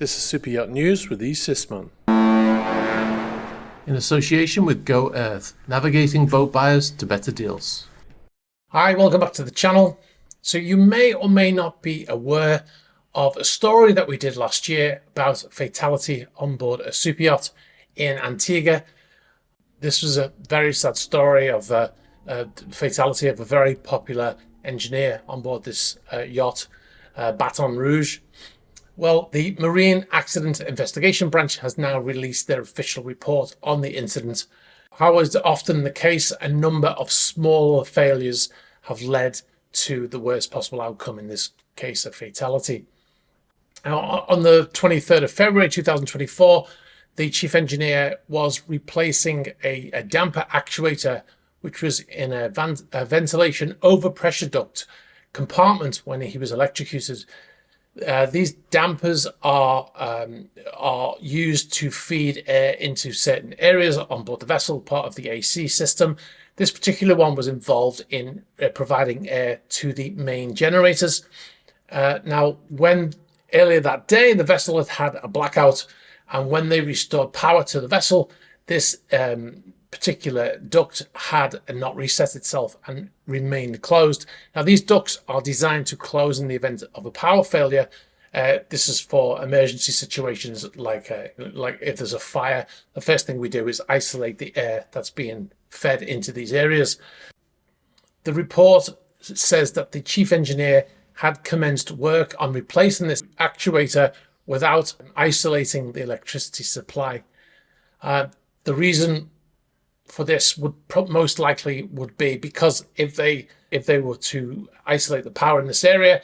This is Super Yacht News with E. Sisman. In association with Go Earth, navigating boat buyers to better deals. Hi, welcome back to the channel. So you may or may not be aware of a story that we did last year about fatality on board a super yacht in Antigua. This was a very sad story of a fatality of a very popular engineer on board this yacht, Baton Rouge. Well, the Marine Accident Investigation Branch has now released their official report on the incident. How is often the case, a number of smaller failures have led to the worst possible outcome, in this case a fatality. Now, on the 23rd of February 2024, the chief engineer was replacing a damper actuator which was in a ventilation overpressure duct compartment when he was electrocuted. These dampers are used to feed air into certain areas on board the vessel, part of the AC system. This particular one was involved in providing air to the main generators. Now, when earlier that day, the vessel had had a blackout, and when they restored power to the vessel, this particular duct had not reset itself and remained closed. Now, these ducts are designed to close in the event of a power failure. This is for emergency situations like if there's a fire. The first thing we do is isolate the air that's being fed into these areas. The report says that the chief engineer had commenced work on replacing this actuator without isolating the electricity supply. The reason for this would most likely would be because if they were to isolate the power in this area,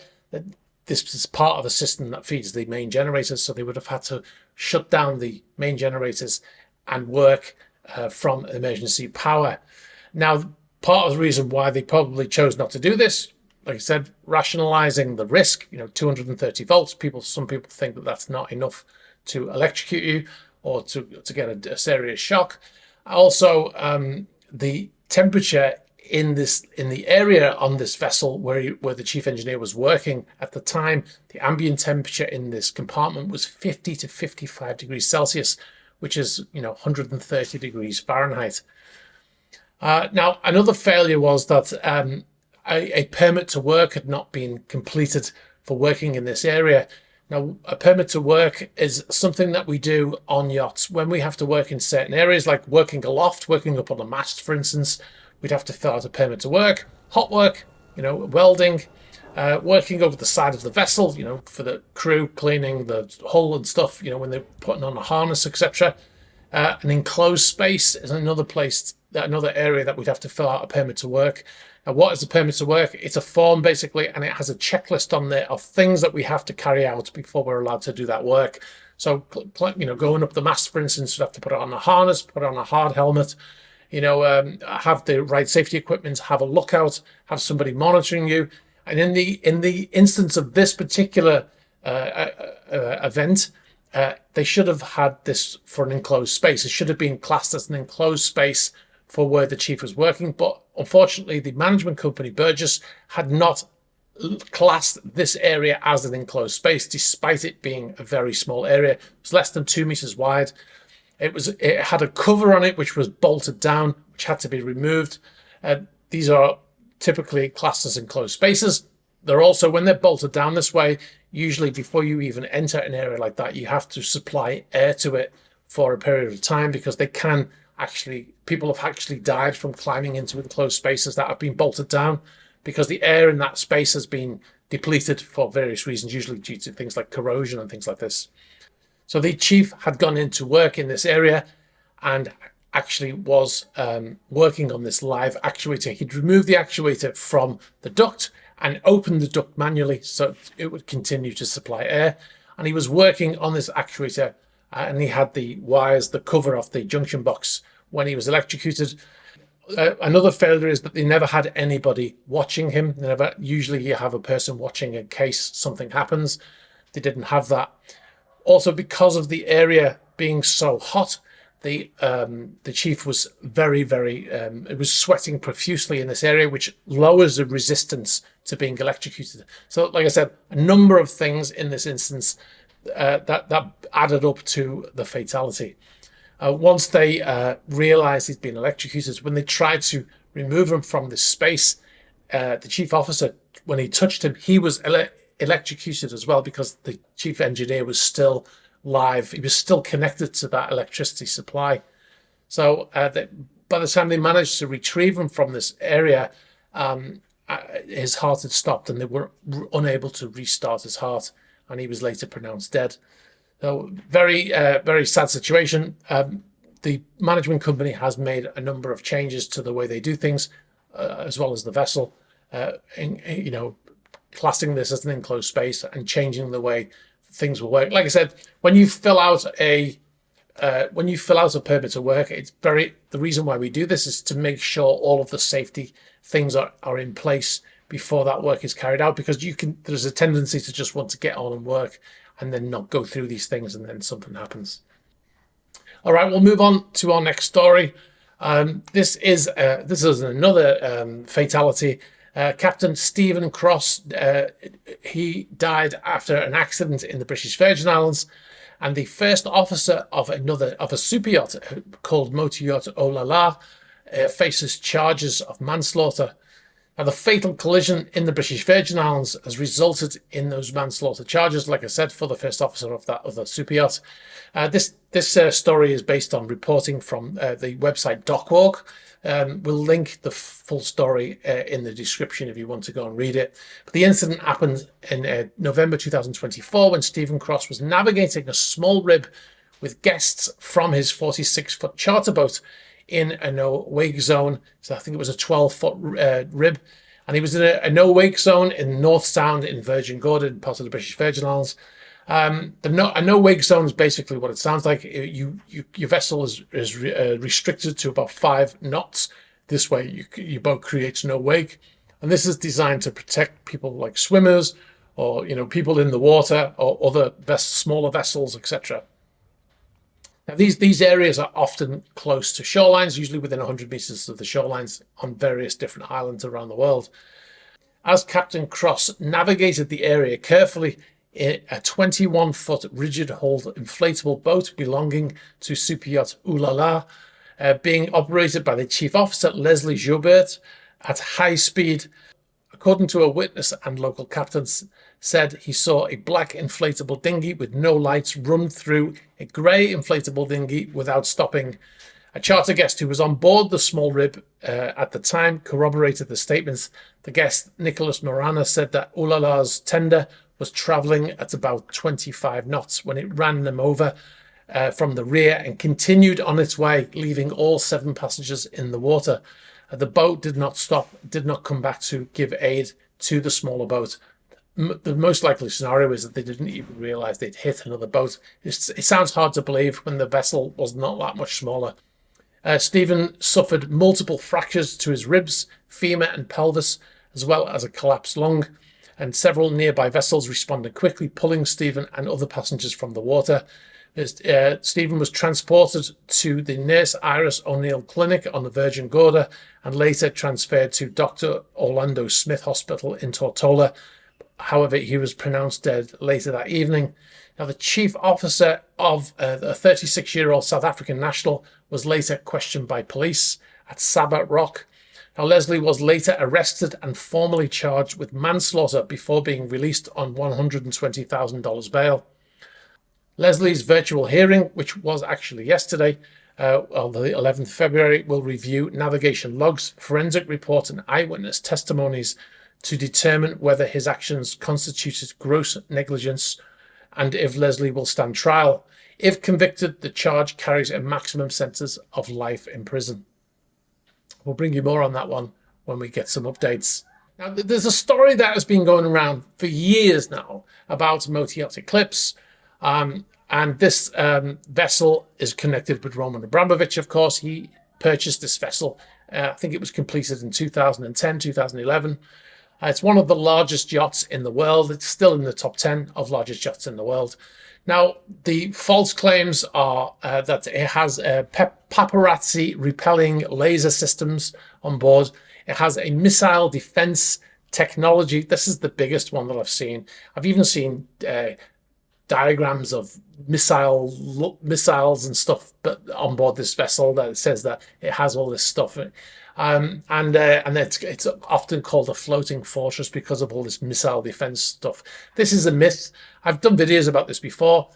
this is part of the system that feeds the main generators, so they would have had to shut down the main generators and work from emergency power. Now, part of the reason why they probably chose not to do this, like I said, rationalizing the risk, 230 volts, some people think that that's not enough to electrocute you or to get a serious shock. Also, the temperature in the area on this vessel where the chief engineer was working at the time, the ambient temperature in this compartment was 50 to 55 degrees Celsius, which is 130 degrees Fahrenheit. Now, another failure was that a permit to work had not been completed for working in this area. Now, a permit to work is something that we do on yachts when we have to work in certain areas, like working aloft, working up on a mast, for instance. We'd have to fill out a permit to work, hot work, welding, working over the side of the vessel, for the crew, cleaning the hull and stuff, when they're putting on a harness, etc. An enclosed space is another area that we'd have to fill out a permit to work. Now, what is a permit to work? It's a form, basically, and it has a checklist on there of things that we have to carry out before we're allowed to do that work. So, going up the mast, for instance, we'd have to put on a harness, put on a hard helmet, have the right safety equipment, have a lookout, have somebody monitoring you. And in the instance of this particular event, they should have had this for an enclosed space. It should have been classed as an enclosed space for where the chief was working, but unfortunately the management company Burgess had not classed this area as an enclosed space, despite it being a very small area. It was less than 2 meters wide. It had a cover on it which was bolted down, which had to be removed. These are typically classed as enclosed spaces. They're also, when they're bolted down this way, usually before you even enter an area like that, you have to supply air to it for a period of time, because people have actually died from climbing into enclosed spaces that have been bolted down, because the air in that space has been depleted for various reasons, usually due to things like corrosion and things like this. So the chief had gone into work in this area and actually was working on this live actuator. He'd removed the actuator from the duct and opened the duct manually so it would continue to supply air. And he was working on this actuator, and he had the wires, the cover of the junction box when he was electrocuted. Another failure is that they never had anybody watching him. Usually you have a person watching in case something happens. They didn't have that. Also, because of the area being so hot, the chief was it was sweating profusely in this area, which lowers the resistance to being electrocuted. So, like I said, a number of things in this instance that added up to the fatality. Once they realized he'd been electrocuted, when they tried to remove him from the space, the chief officer, when he touched him, he was electrocuted as well, because the chief engineer was still live. He was still connected to that electricity supply. So by the time they managed to retrieve him from this area, his heart had stopped, and they were unable to restart his heart, and he was later pronounced dead. So very, very sad situation. The management company has made a number of changes to the way they do things, as well as the vessel, classing this as an enclosed space and changing the way things will work. Like I said, when you fill out a permit to work, the reason why we do this is to make sure all of the safety things are in place before that work is carried out, because there's a tendency to just want to get on and work and then not go through these things, and then something happens. All right, we'll move on to our next story. This is another fatality. Captain Stephen Cross, he died after an accident in the British Virgin Islands, and the first officer of a super yacht called Motor Yacht Oh La La faces charges of manslaughter. Now, the fatal collision in the British Virgin Islands has resulted in those manslaughter charges, like I said, for the first officer of the super yacht. This story is based on reporting from the website DocWalk. We'll link the full story in the description if you want to go and read it. But the incident happened in November 2024, when Stephen Cross was navigating a small rib with guests from his 46-foot charter boat in a no-wake zone. So I think it was a 12-foot rib. And he was in a no-wake zone in North Sound in Virgin Gorda, part of the British Virgin Islands. A no-wake zone is basically what it sounds like. Your vessel is restricted to about 5 knots. This way, your boat creates no wake. And this is designed to protect people like swimmers, or people in the water, or other smaller vessels, etc. Now, these areas are often close to shorelines, usually within 100 meters of the shorelines on various different islands around the world. As Captain Cross navigated the area carefully, a 21-foot rigid-hulled inflatable boat belonging to super yacht Oh La La, being operated by the chief officer, Leslie Joubert, at high speed. According to a witness and local captains, said he saw a black inflatable dinghy with no lights run through a grey inflatable dinghy without stopping. A charter guest who was on board the small rib at the time corroborated the statements. The guest, Nicholas Morana, said that Oh La La's tender was travelling at about 25 knots when it ran them over from the rear and continued on its way, leaving all 7 passengers in the water. The boat did not stop, did not come back to give aid to the smaller boat. The most likely scenario is that they didn't even realise they'd hit another boat. It sounds hard to believe when the vessel was not that much smaller. Stephen suffered multiple fractures to his ribs, femur and pelvis, as well as a collapsed lung, and several nearby vessels responded quickly, pulling Stephen and other passengers from the water. Stephen was transported to the Nurse Iris O'Neill Clinic on the Virgin Gorda and later transferred to Dr. Orlando Smith Hospital in Tortola. However, he was pronounced dead later that evening. Now, the chief officer of a 36-year-old South African national was later questioned by police at Sabah Rock. Now, Leslie was later arrested and formally charged with manslaughter before being released on $120,000 bail. Leslie's virtual hearing, which was actually yesterday, on the 11th of February, will review navigation logs, forensic reports and eyewitness testimonies to determine whether his actions constituted gross negligence and if Leslie will stand trial. If convicted, the charge carries a maximum sentence of life in prison. We'll bring you more on that one when we get some updates. Now, there's a story that has been going around for years now about Motor Yacht Eclipse. And this vessel is connected with Roman Abramovich, of course. He purchased this vessel. I think it was completed in 2010, 2011. It's one of the largest yachts in the world. It's still in the top 10 of largest yachts in the world. Now, the false claims are that it has paparazzi repelling laser systems on board. It has a missile defense technology. This is the biggest one that I've seen. I've even seen diagrams of missiles and stuff, but on board this vessel that it says that it has all this stuff. And it's often called a floating fortress because of all this missile defense stuff. This is a myth. I've done videos about this before.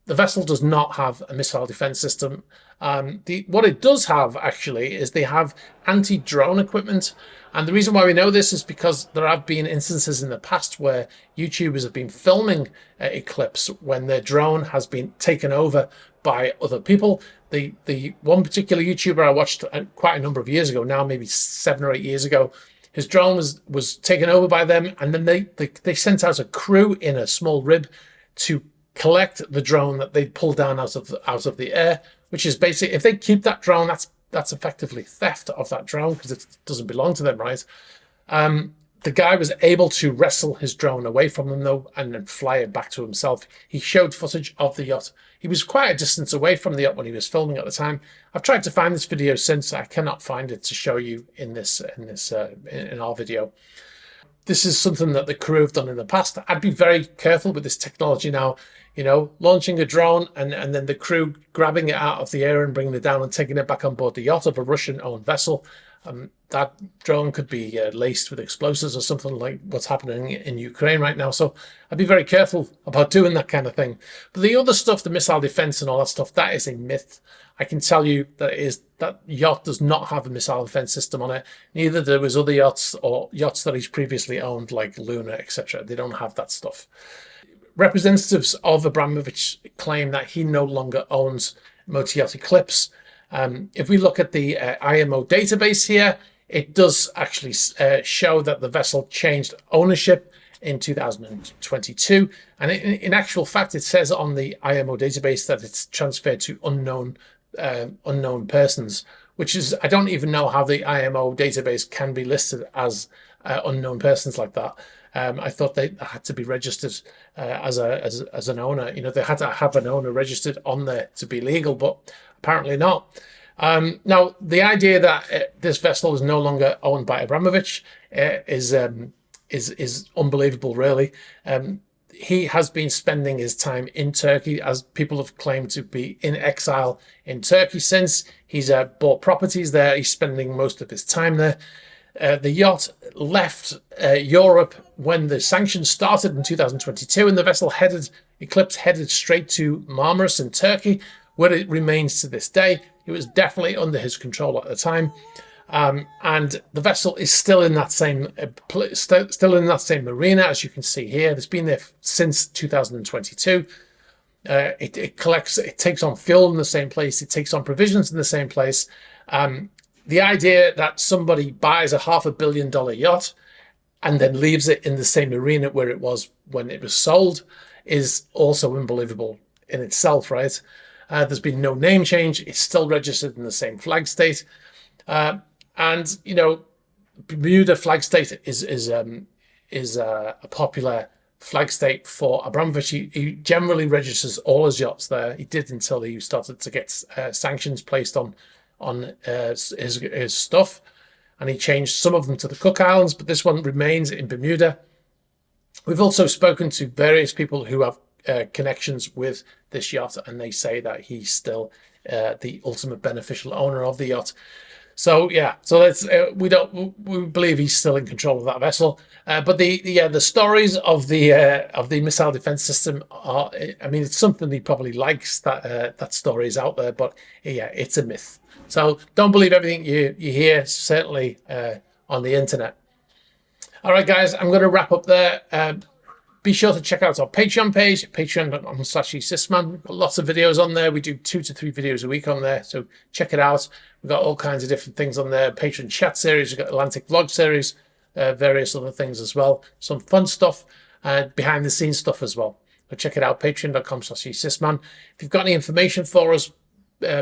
The vessel does not have a missile defense system. What it does have, actually, is they have anti-drone equipment. And the reason why we know this is because there have been instances in the past where YouTubers have been filming Eclipse when their drone has been taken over by other people. The one particular YouTuber I watched quite a number of years ago, now maybe 7 or 8 years ago, his drone was taken over by them, and then they sent out a crew in a small rib to collect the drone that they pulled down out of the air, which is basically, if they keep that drone, that's effectively theft of that drone because it doesn't belong to them, right? The guy was able to wrestle his drone away from them, though, and then fly it back to himself. He showed footage of the yacht. He was quite a distance away from the yacht when he was filming at the time. I've tried to find this video since. I cannot find it to show you in our video. This is something that the crew have done in the past. I'd be very careful with this technology now. You know, launching a drone and then the crew grabbing it out of the air and bringing it down and taking it back on board the yacht of a Russian-owned vessel. That drone could be laced with explosives or something like what's happening in Ukraine right now. So I'd be very careful about doing that kind of thing. But the other stuff, the missile defense and all that stuff, that is a myth. I can tell you that yacht does not have a missile defense system on it. Neither there was other yachts or yachts that he's previously owned, like Luna, etc. They don't have that stuff. Representatives of Abramovich claim that he no longer owns Motor Yacht Eclipse. If we look at the IMO database here, it does actually show that the vessel changed ownership in 2022. And in actual fact, it says on the IMO database that it's transferred to unknown persons, which is, I don't even know how the IMO database can be listed as unknown persons like that. I thought they had to be registered as an owner. You know, they had to have an owner registered on there to be legal, but apparently not. Now, the idea that this vessel is no longer owned by Abramovich is unbelievable, really. He has been spending his time in Turkey, as people have claimed to be in exile in Turkey since. He's bought properties there. He's spending most of his time there. The yacht left Europe when the sanctions started in 2022, and the vessel Eclipse headed straight to Marmaris in Turkey, where it remains to this day. It was definitely under his control at the time, and the vessel is still in that same marina, as you can see here. It's been there since 2022. It takes on fuel in the same place. It takes on provisions in the same place. The idea that somebody buys a $500 million yacht and then leaves it in the same marina where it was when it was sold is also unbelievable in itself, right? There's been no name change. It's still registered in the same flag state. And, you know, Bermuda flag state is a popular flag state for Abramovich. He generally registers all his yachts there. He did until he started to get sanctions placed on his stuff, and he changed some of them to the Cook Islands, but this one remains in Bermuda. We've also spoken to various people who have connections with this yacht, and they say that he's still the ultimate beneficial owner of the yacht. So yeah, so that's we believe he's still in control of that vessel. But the stories of the missile defense system are, I mean, it's something he probably likes, that story is out there, but yeah, it's a myth. So don't believe everything you hear, certainly on the internet. All right, guys, I'm going to wrap up there. Be sure to check out our Patreon page, patreon.com/eSysman. We've got lots of videos on there. We do 2 to 3 videos a week on there, so check it out. We've got all kinds of different things on there. Patron chat series, we've got Atlantic vlog series, various other things as well. Some fun stuff, behind the scenes stuff as well. So check it out, patreon.com/eSysman. If you've got any information for us,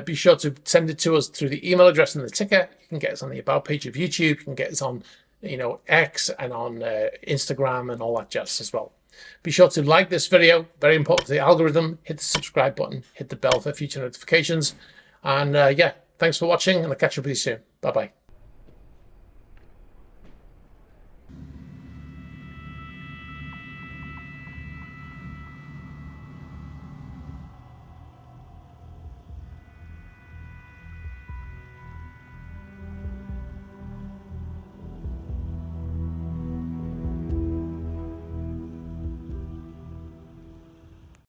be sure to send it to us through the email address in the ticker. You can get us on the About page of YouTube. You can get us on, X and on Instagram and all that jazz as well. Be sure to like this video, very important to the algorithm. Hit the subscribe button, hit the bell for future notifications. And yeah, thanks for watching, and I'll catch up with you soon. Bye-bye.